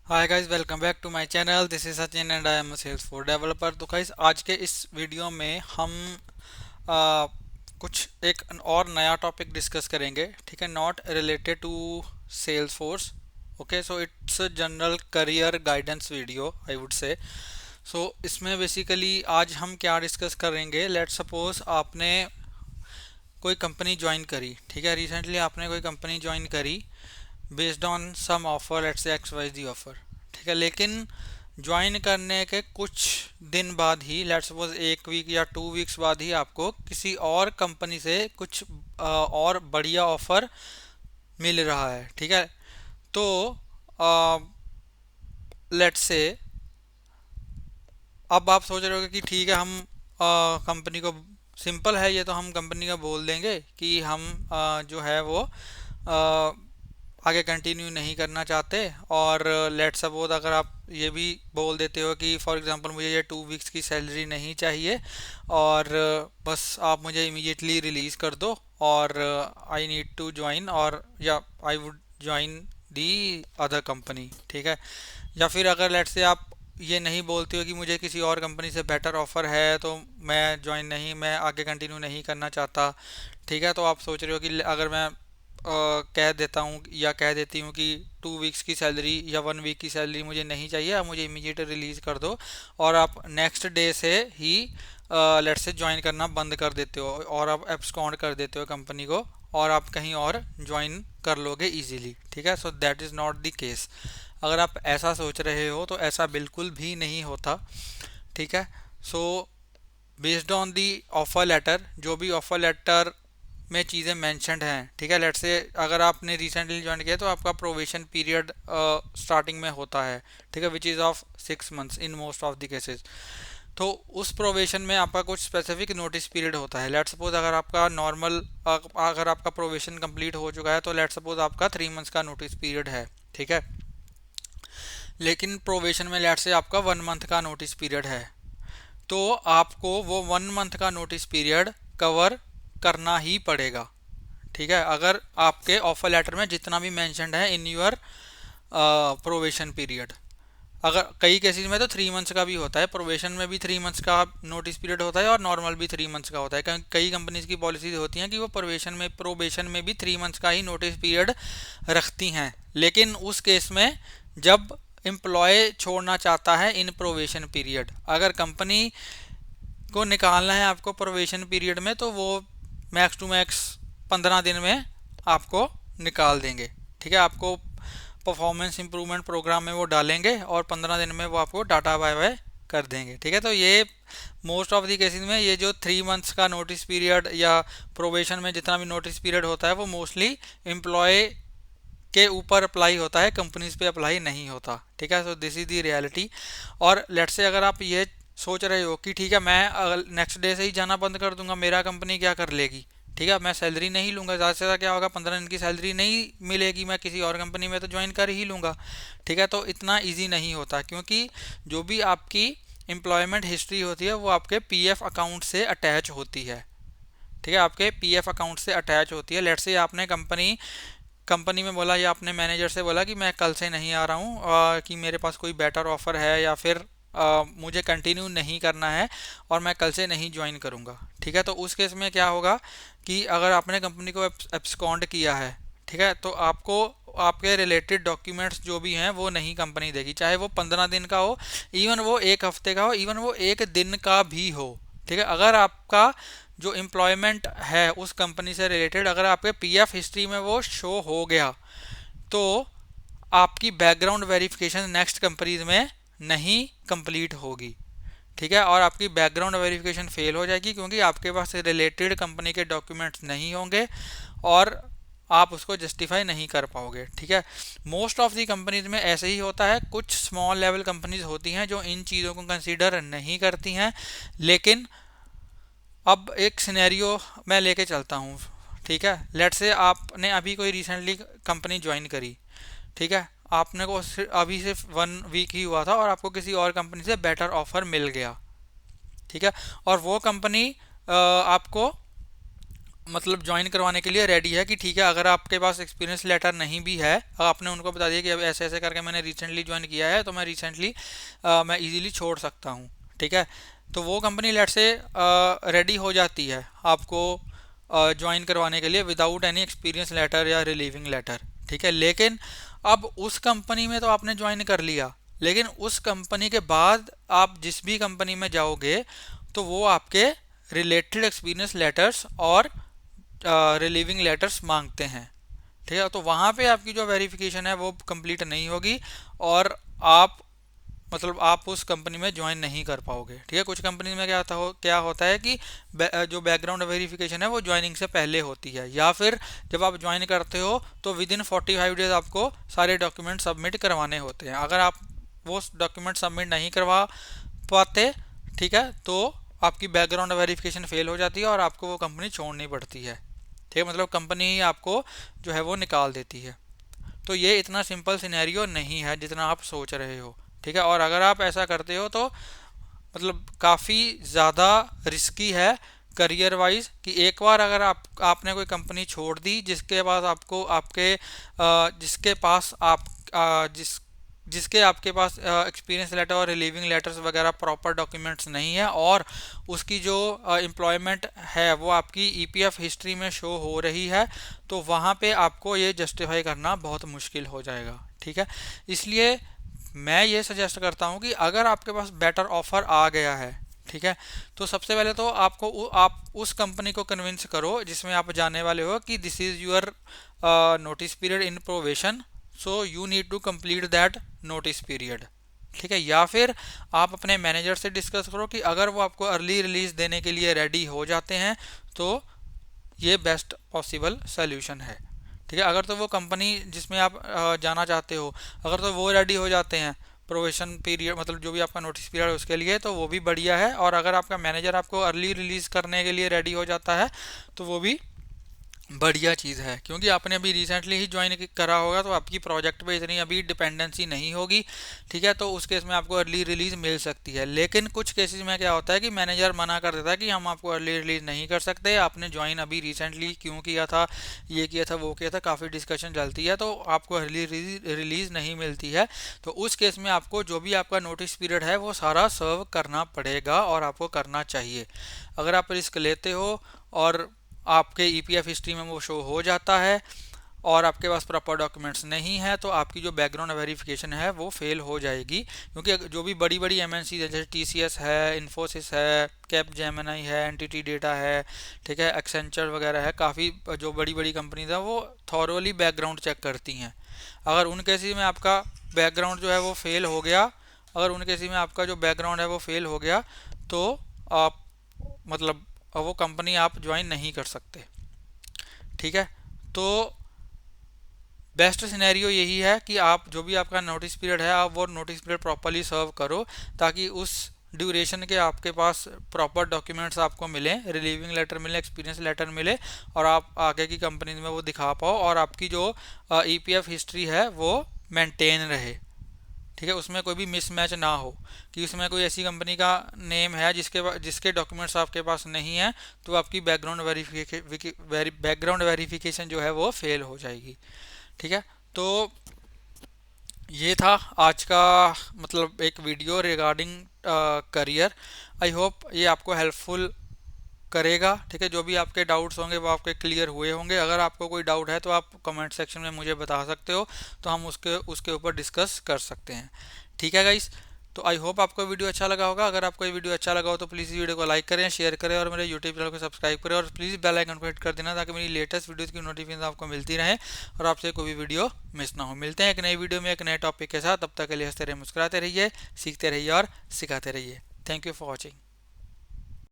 Hi guys, welcome back to my channel. This is Sachin and I am a Salesforce developer. तो guys, आज के इस video में हम आ, कुछ एक और नया टॉपिक डिस्कस करेंगे, ठीक है, not related to Salesforce. Okay, so it's a general career guidance video, I would say. So इसमें बेसिकली आज हम क्या डिस्कस करेंगे, लेट सपोज आपने कोई कंपनी ज्वाइन करी, ठीक है, रिसेंटली आपने कोई कंपनी ज्वाइन करी based on some offer, let's say X Y the offer, ठीक है। लेकिन ज्वाइन करने के कुछ दिन बाद ही, लेट्स सपोज एक वीक या 2 वीक्स बाद ही आपको किसी और कंपनी से कुछ और बढ़िया ऑफर मिल रहा है, ठीक है। तो लेट्स से अब आप सोच रहे होगे कि ठीक है, हम कंपनी को, सिंपल है ये तो, हम कंपनी का बोल देंगे कि हम जो है वो आगे कंटिन्यू नहीं करना चाहते। और लेट सपोज अगर आप ये भी बोल देते हो कि फॉर एग्जांपल मुझे ये 2 वीक्स की सैलरी नहीं चाहिए और बस आप मुझे इमीडिएटली रिलीज़ कर दो, और आई नीड टू ज्वाइन, और या I would join the other company, ठीक है। या फिर अगर लेट से आप ये नहीं बोलते हो कि मुझे किसी और कंपनी से बेटर ऑफर है तो मैं ज्वाइन नहीं, मैं आगे कंटिन्यू नहीं करना चाहता, ठीक है। तो आप सोच रहे हो कि अगर मैं कह देता हूँ या कह देती हूँ कि 2 वीक्स की सैलरी या 1 वीक की सैलरी मुझे नहीं चाहिए, आप मुझे इमीडिएट रिलीज़ कर दो, और आप नेक्स्ट डे से ही लेट से ज्वाइन करना बंद कर देते हो और आप एब्सकॉन्ड कर देते हो कंपनी को, और आप कहीं और ज्वाइन कर लोगे इजीली, ठीक है। So that is not the case. अगर आप ऐसा सोच रहे हो तो ऐसा बिल्कुल भी नहीं होता, ठीक है। So based on the offer letter, जो भी ऑफर लेटर में चीज़ें मैंशनड हैं, ठीक है, लेट्स से अगर आपने रिसेंटली ज्वाइन किया तो आपका प्रोवेशन पीरियड स्टार्टिंग में होता है, ठीक है, which is of 6 months in most of the cases. तो उस प्रोवेशन में आपका कुछ स्पेसिफिक नोटिस पीरियड होता है। लेट सपोज अगर आपका नॉर्मल, अगर आपका प्रोवेशन कंप्लीट हो चुका है तो लेट सपोज आपका 3 मंथ्स का नोटिस पीरियड है, ठीक है। लेकिन प्रोवेशन में लेट से आपका 1 मंथ का नोटिस पीरियड है, तो आपको वो 1 मंथ का नोटिस पीरियड कवर करना ही पड़ेगा, ठीक है। अगर आपके ऑफर लेटर में जितना भी मेंशन्ड है इन यूर प्रोवेशन पीरियड, अगर कई केसेस में तो 3 मंथ्स का भी होता है, प्रोवेशन में भी 3 मंथ्स का नोटिस पीरियड होता है और नॉर्मल भी 3 मंथ्स का होता है। कई कंपनीज की पॉलिसीज होती हैं कि वो प्रोबेशन में भी 3 मंथ्स का ही नोटिस पीरियड रखती हैं। लेकिन उस केस में जब एम्प्लॉय छोड़ना चाहता है इन प्रोवेशन पीरियड, अगर कंपनी को निकालना है आपको प्रोवेशन पीरियड में, तो वो मैक्स टू मैक्स 15 दिन में आपको निकाल देंगे, ठीक है। आपको परफॉर्मेंस इंप्रूवमेंट प्रोग्राम में वो डालेंगे और 15 दिन में वो आपको डाटा बाय बाय कर देंगे, ठीक है। तो ये मोस्ट ऑफ दी केसेस में ये जो 3 मंथ्स का नोटिस पीरियड या प्रोबेशन में जितना भी नोटिस पीरियड होता है वो मोस्टली एम्प्लॉय के ऊपर अप्लाई होता है, कंपनीज पे अप्लाई नहीं होता, ठीक है। So this is the reality. और लेट्स से अगर आप ये सोच रहे हो कि ठीक है, मैं नेक्स्ट डे से ही जाना बंद कर दूंगा, मेरा कंपनी क्या कर लेगी, ठीक है, मैं सैलरी नहीं लूंगा, ज़्यादा से ज़्यादा क्या होगा, 15 दिन की सैलरी नहीं मिलेगी, मैं किसी और कंपनी में तो ज्वाइन कर ही लूंगा, ठीक है। तो इतना ईजी नहीं होता, क्योंकि जो भी आपकी एम्प्लॉयमेंट हिस्ट्री होती है वो आपके पीएफ अकाउंट से अटैच होती है, ठीक है, आपके पीएफ अकाउंट से अटैच होती है। लेट्स से आपने कंपनी में बोला या अपने मैनेजर से बोला कि मैं कल से नहीं आ रहा हूँ, कि मेरे पास कोई बेटर ऑफर है या फिर मुझे कंटिन्यू नहीं करना है और मैं कल से नहीं ज्वाइन करूँगा, ठीक है। तो उस केस में क्या होगा कि अगर आपने कंपनी को एब्सकॉन्ड किया है, ठीक है, तो आपको आपके रिलेटेड डॉक्यूमेंट्स जो भी हैं वो नहीं कंपनी देगी, चाहे वो 15 दिन का हो, इवन वो एक हफ्ते का हो, इवन वो एक दिन का भी हो, ठीक है। अगर आपका जो एम्प्लॉयमेंट है उस कंपनी से रिलेटेड अगर आपके पीएफ हिस्ट्री में वो शो हो गया, तो आपकी बैकग्राउंड वेरिफिकेशन नेक्स्ट कंपनीज में नहीं कंप्लीट होगी, ठीक है। और आपकी बैकग्राउंड वेरिफिकेशन फेल हो जाएगी क्योंकि आपके पास रिलेटेड कंपनी के डॉक्यूमेंट्स नहीं होंगे और आप उसको जस्टिफाई नहीं कर पाओगे, ठीक है। मोस्ट ऑफ दी कंपनीज में ऐसे ही होता है। कुछ स्मॉल लेवल कंपनीज होती हैं जो इन चीज़ों को कंसीडर नहीं करती हैं, लेकिन अब एक सिनेरियो मैं लेके चलता हूँ, ठीक है। लेट से आपने अभी कोई रिसेंटली कंपनी ज्वाइन करी, ठीक है, आपने को अभी सिर्फ 1 वीक ही हुआ था और आपको किसी और कंपनी से बेटर ऑफर मिल गया, ठीक है। और वो कंपनी आपको मतलब ज्वाइन करवाने के लिए रेडी है कि ठीक है, अगर आपके पास एक्सपीरियंस लेटर नहीं भी है, आपने उनको बता दिया कि अब ऐसे ऐसे करके मैंने रिसेंटली ज्वाइन किया है, तो मैं रिसेंटली मैं इजीली छोड़ सकता हूँ, ठीक है। तो वो कंपनी लेट से रेडी हो जाती है आपको ज्वाइन करवाने के लिए विदाउट एनी एक्सपीरियंस लेटर या रिलीविंग लेटर, ठीक है। लेकिन अब उस कंपनी में तो आपने ज्वाइन कर लिया, लेकिन उस कंपनी के बाद आप जिस भी कंपनी में जाओगे तो वो आपके रिलेटेड एक्सपीरियंस लेटर्स और रिलीविंग लेटर्स मांगते हैं, ठीक है। तो वहाँ पे आपकी जो वेरिफिकेशन है वो कंप्लीट नहीं होगी और आप मतलब आप उस कंपनी में ज्वाइन नहीं कर पाओगे, ठीक है। कुछ कंपनी में क्या होता है कि जो बैकग्राउंड वेरिफिकेशन है वो ज्वाइनिंग से पहले होती है, या फिर जब आप ज्वाइन करते हो तो विद इन 45 डेज आपको सारे डॉक्यूमेंट सबमिट करवाने होते हैं। अगर आप वो डॉक्यूमेंट सबमिट नहीं करवा पाते, ठीक है, तो आपकी बैकग्राउंड वेरिफिकेशन फेल हो जाती है और आपको वो कंपनी छोड़नी पड़ती है, ठीक है। मतलब कंपनी ही आपको जो है वो निकाल देती है। तो ये इतना सिंपल सिनेरियो नहीं है जितना आप सोच रहे हो, ठीक है। और अगर आप ऐसा करते हो तो मतलब काफ़ी ज़्यादा रिस्की है करियर वाइज, कि एक बार अगर आपने कोई कंपनी छोड़ दी जिसके पास आपको आपके जिसके पास आप जिस जिसके आपके पास एक्सपीरियंस लेटर और रिलीविंग लेटर्स वगैरह प्रॉपर डॉक्यूमेंट्स नहीं है, और उसकी जो एम्प्लॉयमेंट है वो आपकी ईपीएफ हिस्ट्री में शो हो रही है, तो वहाँ पे आपको ये जस्टिफाई करना बहुत मुश्किल हो जाएगा, ठीक है। इसलिए मैं ये सजेस्ट करता हूँ कि अगर आपके पास बेटर ऑफर आ गया है, ठीक है, तो सबसे पहले तो आप उस कंपनी को कन्विंस करो जिसमें आप जाने वाले हो कि this is your notice period in probation, so you need to complete that notice period, ठीक है। या फिर आप अपने मैनेजर से डिस्कस करो कि अगर वो आपको अर्ली रिलीज देने के लिए रेडी हो जाते हैं तो ये बेस्ट पॉसिबल सोल्यूशन है, ठीक है। अगर तो वो कंपनी जिसमें आप जाना चाहते हो, अगर तो वो रेडी हो जाते हैं प्रोवेशन पीरियड मतलब जो भी आपका नोटिस पीरियड है उसके लिए, तो वो भी बढ़िया है। और अगर आपका मैनेजर आपको अर्ली रिलीज करने के लिए रेडी हो जाता है तो वो भी बढ़िया चीज़ है, क्योंकि आपने अभी रिसेंटली ही ज्वाइन करा होगा तो आपकी प्रोजेक्ट पे इतनी अभी डिपेंडेंसी नहीं होगी, ठीक है। तो उस केस में आपको अर्ली रिलीज मिल सकती है। लेकिन कुछ केसेस में क्या होता है कि मैनेजर मना कर देता है कि हम आपको अर्ली रिलीज नहीं कर सकते, आपने ज्वाइन अभी रिसेंटली क्यों किया था, ये किया था वो किया था, काफ़ी डिस्कशन चलती है, तो आपको अर्ली रिलीज नहीं मिलती है। तो उस केस में आपको जो भी आपका नोटिस पीरियड है वो सारा सर्व करना पड़ेगा और आपको करना चाहिए। अगर आप रिस्क लेते हो और आपके ईपीएफ हिस्ट्री में वो शो हो जाता है और आपके पास प्रॉपर डॉक्यूमेंट्स नहीं है, तो आपकी जो बैकग्राउंड वेरिफिकेशन है वो फेल हो जाएगी। क्योंकि जो भी बड़ी बड़ी एमएनसी है जैसे टीसीएस है, इन्फोसिस है, कैपजेमिनी है, एनटीटी डेटा है, ठीक है, एक्सेंचर वगैरह है, काफ़ी जो बड़ी बड़ी कंपनीज है वो थॉरोली बैकग्राउंड चेक करती हैं। अगर उन केसेस में आपका बैकग्राउंड जो है वो फेल हो गया, अगर उन केसेस में आपका जो बैकग्राउंड है वो फेल हो गया, तो आप मतलब वो कंपनी आप ज्वाइन नहीं कर सकते, ठीक है। तो बेस्ट सिनेरियो यही है कि आप जो भी आपका नोटिस पीरियड है आप वो नोटिस पीरियड प्रॉपरली सर्व करो, ताकि उस ड्यूरेशन के आपके पास प्रॉपर डॉक्यूमेंट्स आपको मिले, रिलीविंग लेटर मिले, एक्सपीरियंस लेटर मिले, और आप आगे की कंपनी में वो दिखा पाओ और आपकी जो ईपीएफ हिस्ट्री है वो मेंटेन रहे, ठीक है। उसमें कोई भी मिसमैच ना हो कि उसमें कोई ऐसी कंपनी का नेम है जिसके डॉक्यूमेंट्स आपके पास नहीं है, तो आपकी बैकग्राउंड वेरिफिकेशन जो है वो फेल हो जाएगी, ठीक है। तो ये था आज का मतलब एक video regarding career. I hope ये आपको हेल्पफुल करेगा, ठीक है। जो भी आपके डाउट्स होंगे वो आपके क्लियर हुए होंगे। अगर आपको कोई डाउट है तो आप कमेंट सेक्शन में मुझे बता सकते हो, तो हम उसके ऊपर डिस्कस कर सकते हैं, ठीक है गाइस। तो आई होप आपको वीडियो अच्छा लगा होगा। अगर आपको ये वीडियो अच्छा लगा हो तो प्लीज़ इस वीडियो को लाइक करें, शेयर करें और मेरे यूट्यूब चैनल को सब्सक्राइब करें, और प्लीज़ बेल आइकन को हिट कर देना ताकि मेरी लेटेस्ट वीडियोज़ की नोटिफिकेशन आपको मिलती रहे और आपसे कोई भी वीडियो मिस ना हो। मिलते हैं एक नई वीडियो में एक नए टॉपिक के साथ, तब तक के लिए हंसते रहिए, मुस्कुराते रहिए, सीखते रहिए और सिखाते रहिए। Thank you for watching.